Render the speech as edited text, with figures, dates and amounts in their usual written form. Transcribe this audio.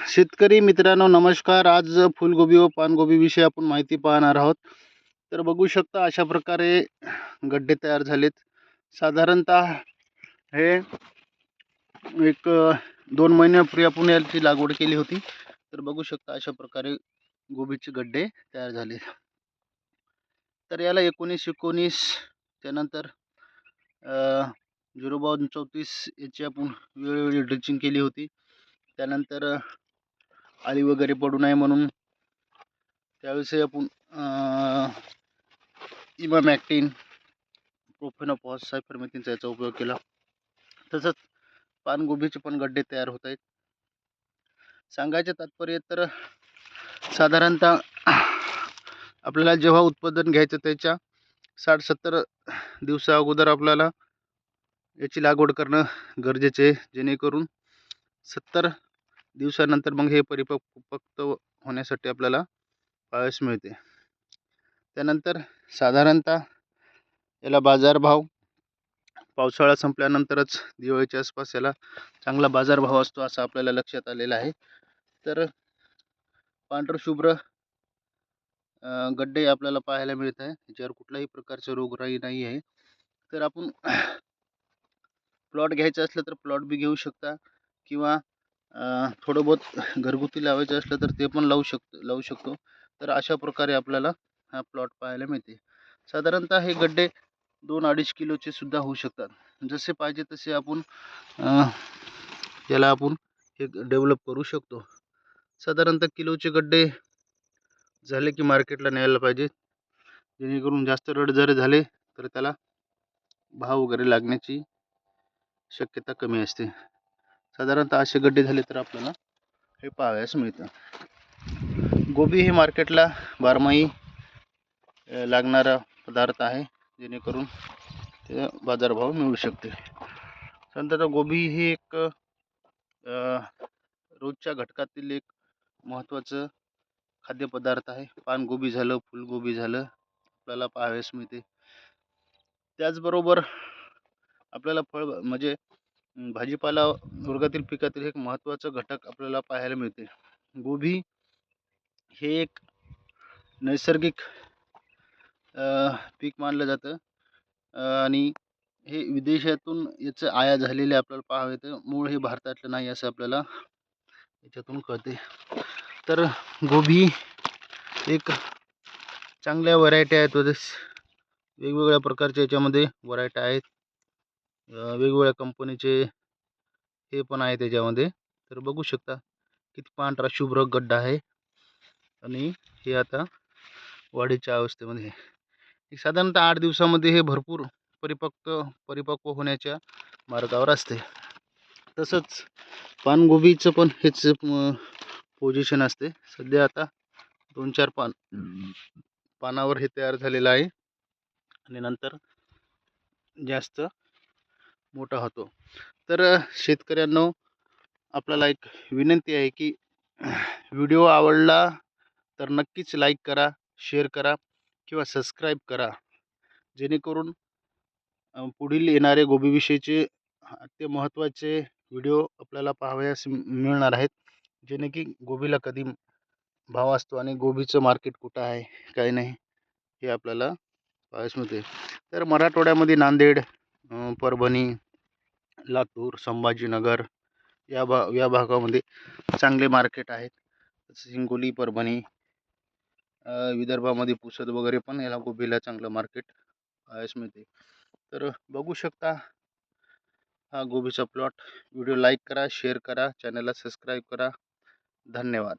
शेतकरी मित्रांनो नमस्कार. आज फुलगोबी व पानगोबी विषयी आपण माहिती पाहणार आहोत. तर बघू शकता अशा प्रकारे गड्डे तयार झालेत. साधारणतः हे एक 2 महिन्यापूर्वी आपण याची लागवड केली होती. तर बघू शकता अशा प्रकारे गोबीचे गड्डे तयार झाले. तर याला 19-19 त्यानंतर 0-34 याची आपण वेळोवेळी ड्रिचिंग केली होती. त्यानंतर आळी वगैरे पडू नये म्हणून त्यावेळेस आपण इमामॅक्टिन, प्रोफेनोफॉस, सायपरमेथ्रिनचा याचा उपयोग केला. तसंच पानगोबीचे पण गड्डे तयार होत आहेत. सांगायचे तात्पर्य तर साधारणतः आपल्याला जेव्हा उत्पादन घ्यायचं त्याच्या 60-70 दिवसा अगोदर आपल्याला याची लागवड करणं गरजेचे आहे, जेणेकरून 70 दिवसानंतर मग हे परिपक्व होण्यासाठी आपल्याला पाहावयास मिळते. त्यानंतर साधारणतः याला बाजारभाव पावसाळा संपल्यानंतरच दिवाळीच्या आसपास याला चांगला बाजारभाव असतो असं आपल्याला लक्षात आलेलं आहे. तर पांढरशुभ्र गड्डे आपल्याला पाहायला मिळत आहे. याच्यावर कुठल्याही प्रकारचं रोगराई नाही आहे. तर आपण प्लॉट घ्यायचं असलं तर प्लॉट बी घेऊ शकता, किंवा थोडं बहुत घरगुती लावायचं असलं तर ते पण लावू शकतो. तर अशा प्रकारे आपल्याला हा प्लॉट पाहायला मिळते. साधारणतः हे गड्डे 2-2.5 किलोचे सुद्धा होऊ शकतात. जसे पाहिजे तसे आपण याला आपण हे डेव्हलप करू शकतो. साधारणतः किलोचे गड्डे झाले की मार्केटला न्यायला पाहिजे, जेणेकरून जास्त रड जर झाले तर त्याला भाव वगैरे लागण्याची शक्यता कमी असते. साधारणतः असे गड्डे झाले तर आपल्याला हे पाहावयास मिळतं. गोबी हे मार्केटला बारमाही लागणारा पदार्थ आहे, जेणेकरून ते बाजारभाव मिळू शकते. साधारणतः गोबी ही एक रोजच्या घटकातील एक महत्त्वाचं खाद्यपदार्थ आहे. पानगोबी झालं, फुलगोबी झालं आपल्याला पाहावयास मिळते. त्याचबरोबर आपल्याला फळ म्हणजे भाजीपाला वर्गातील पिकातील एक महत्त्वाचा घटक आपल्याला पाहायला मिळते. गोबी हे एक नैसर्गिक पीक मानलं जातं आणि हे विदेशातून याचं आयात झालेले आपल्याला पाहावं येतं. मूळ हे भारतातलं नाही असं आपल्याला याच्यातून कळते. तर गोबी एक चांगल्या व्हरायटी आहेत. वेगवेगळ्या प्रकारच्या याच्यामध्ये व्हरायटी आहेत. वेगवेगळ्या कंपनीचे हे पण आहे त्याच्यामध्ये. तर बघू शकता किती पांढरा शुभ्र गड्डा आहे आणि हे आता वाढीच्या अवस्थेमध्ये आहे. साधारणतः 8 दिवसामध्ये हे भरपूर परिपक्व होण्याच्या मार्गावर असते. तसंच पानगोबीचं पण हेच पोझिशन असते. सध्या आता 2-4 पानावर हे तयार झालेलं आहे आणि नंतर जास्त मोठा होतो. तर शेतकऱ्यांनो आपल्याला एक विनंती आहे की व्हिडिओ आवडला तर नक्कीच लाईक करा, शेअर करा किंवा सबस्क्राईब करा, जेणेकरून पुढील येणारे गोबीविषयीचे ते महत्त्वाचे व्हिडिओ आपल्याला पाहावयास मिळणार आहेत. जेणे की गोबीला कधी भाव असतो आणि गोबीचं मार्केट कुठं आहे काय नाही हे आपल्याला पाहावयास मिळते. तर मराठवाड्यामध्ये नांदेड, परभणी, लातूर, संभाजीनगर या भागामध्ये चांगले मार्केट आहेत. हिंगोली, परभणी, विदर्भामध्ये पुसद वगैरे पण याला गोबीला चांगलं मार्केट पाहावयास मिळते. तर बघू शकता हा गोबीचा प्लॉट. व्हिडिओ लाईक करा, शेअर करा, चॅनलला सबस्क्राईब करा. धन्यवाद.